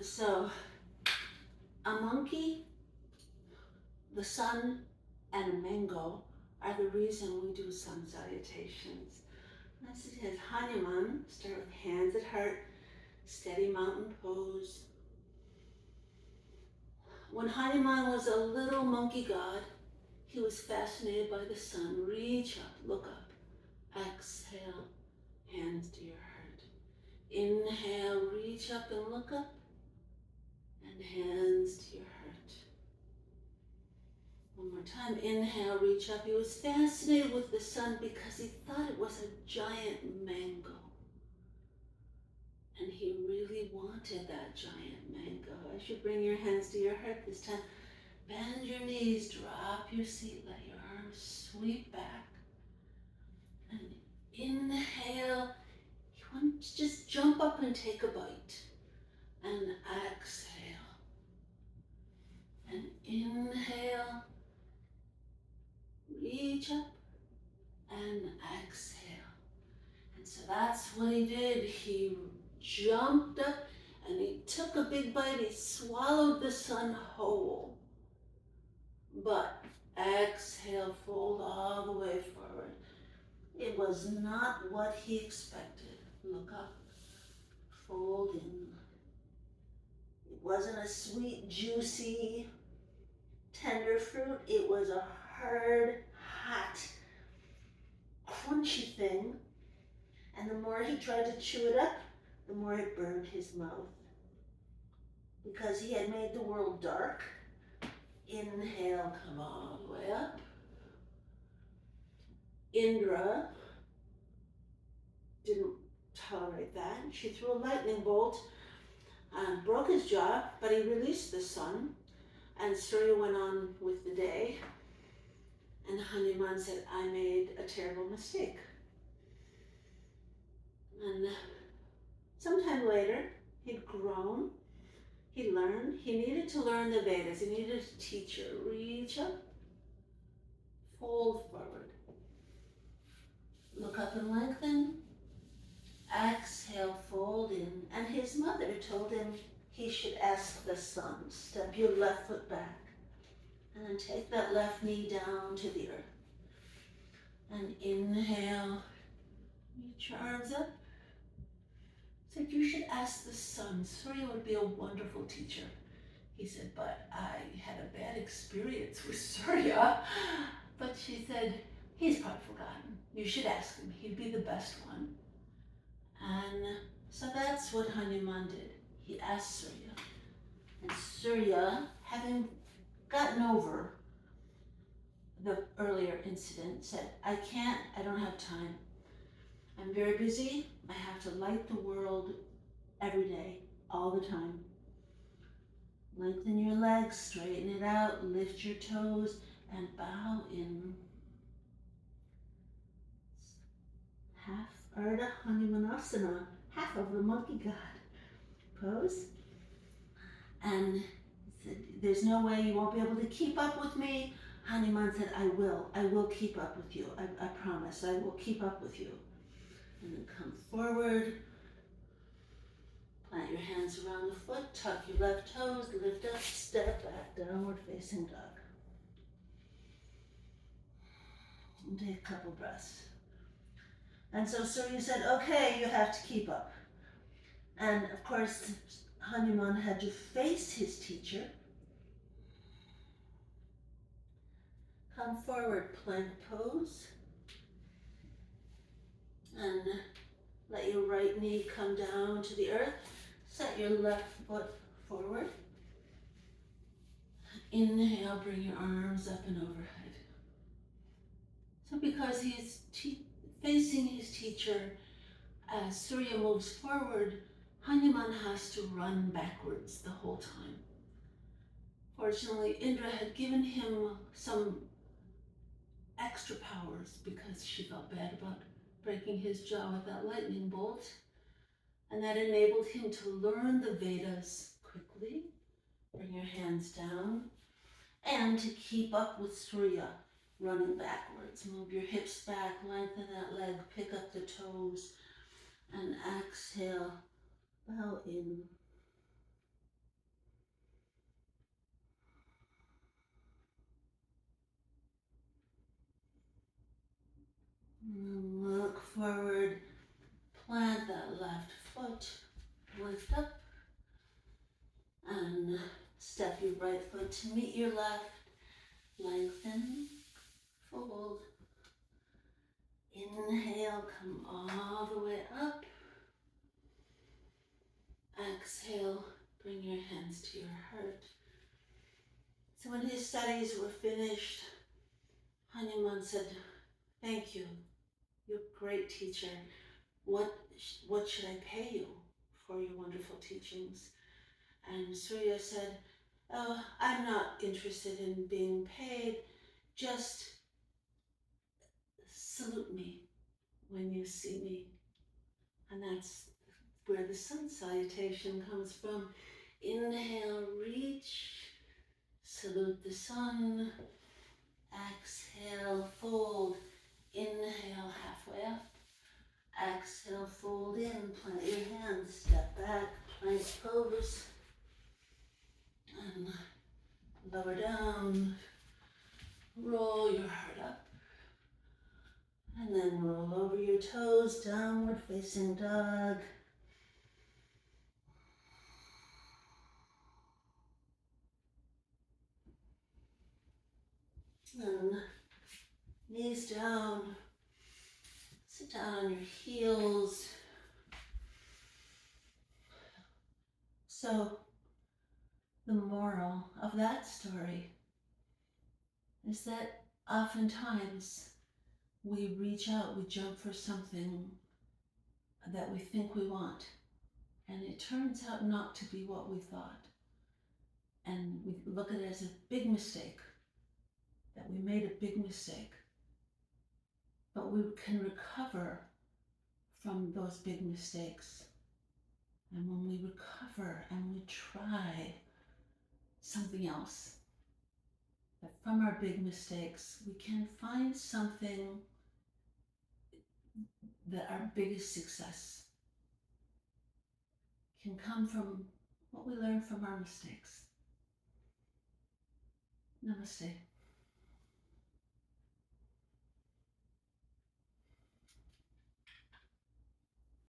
So, a monkey, the sun, and a mango are the reason we do sun salutations. This is Hanuman. Start with hands at heart, steady mountain pose. When Hanuman was a little monkey god, he was fascinated by the sun. Reach up, look up. Exhale, hands to your heart. Inhale, reach up and look up. And hands to your heart. One more time. Inhale, reach up. He was fascinated with the sun because he thought it was a giant mango. And he really wanted that giant mango. As you bring your hands to your heart this time, bend your knees, drop your seat, let your arms sweep back. And inhale, you want to just jump up and take a bite. And exhale. And inhale, reach up and exhale. And so that's what he did. He jumped up and he took a big bite. He swallowed the sun whole. But exhale, fold all the way forward. It was not what he expected. Look up, fold in. It wasn't a sweet, juicy, tender fruit. It was a hard, hot, crunchy thing. And the more he tried to chew it up, the more it burned his mouth. Because he had made the world dark. Inhale, come all the way up. Indra didn't tolerate that. She threw a lightning bolt and broke his jaw, but he released the sun. And Surya went on with the day. And Hanuman said, I made a terrible mistake. And sometime later, he'd grown, he learned, he needed to learn the Vedas, he needed a teacher. Reach up, fold forward. Look up and lengthen. Exhale, fold in. And his mother told him he should ask the sun. Step your left foot back. And then take that left knee down to the earth. And inhale, reach your arms up. Said, you should ask the sun. Surya would be a wonderful teacher. He said, but I had a bad experience with Surya. But she said, he's probably forgotten. You should ask him. He'd be the best one. And so that's what Hanuman did. He asked Surya. And Surya, having gotten over the earlier incident, said, I don't have time. I'm very busy. I have to light the world every day, all the time. Lengthen your legs, straighten it out, lift your toes, and bow in. Half Ardha Hanumanasana, half of the monkey god pose. And said, there's no way you won't be able to keep up with me. Hanuman said, I will keep up with you. I promise, I will keep up with you. And then come forward, plant your hands around the foot, tuck your left toes, lift up, step back, downward facing dog. And take a couple breaths. And so Surya said, okay, you have to keep up. And of course, Hanuman had to face his teacher. Come forward, plank pose. And let your right knee come down to the earth. Set your left foot forward. Inhale, bring your arms up and overhead. So because he's facing his teacher, as Surya moves forward, Hanuman has to run backwards the whole time. Fortunately, Indra had given him some extra powers because she felt bad about breaking his jaw with that lightning bolt. And that enabled him to learn the Vedas quickly. Bring your hands down. And to keep up with Surya, running backwards. Move your hips back, lengthen that leg, pick up the toes, and exhale, bow in. forward, plant that left foot, lift up, and step your right foot to meet your left, lengthen, fold. Inhale, come all the way up. Exhale, bring your hands to your heart. So when his studies were finished, Hanuman said, "Thank you, you're a great teacher. What should I pay you for your wonderful teachings?" And Surya said, "Oh, I'm not interested in being paid. Just salute me when you see me." And that's where the sun salutation comes from. Inhale, reach, salute the sun. Exhale, fold. Inhale, halfway up. Exhale, fold in, plant your hands, step back, plank pose. And lower down, roll your heart up. And then roll over your toes, downward facing dog. And knees down, sit down on your heels. So the moral of that story is that oftentimes we reach out, we jump for something that we think we want, and it turns out not to be what we thought. And we look at it as a big mistake, that we made a big mistake. But we can recover from those big mistakes. And when we recover and we try something else, that from our big mistakes, we can find something that our biggest success can come from what we learn from our mistakes. Namaste.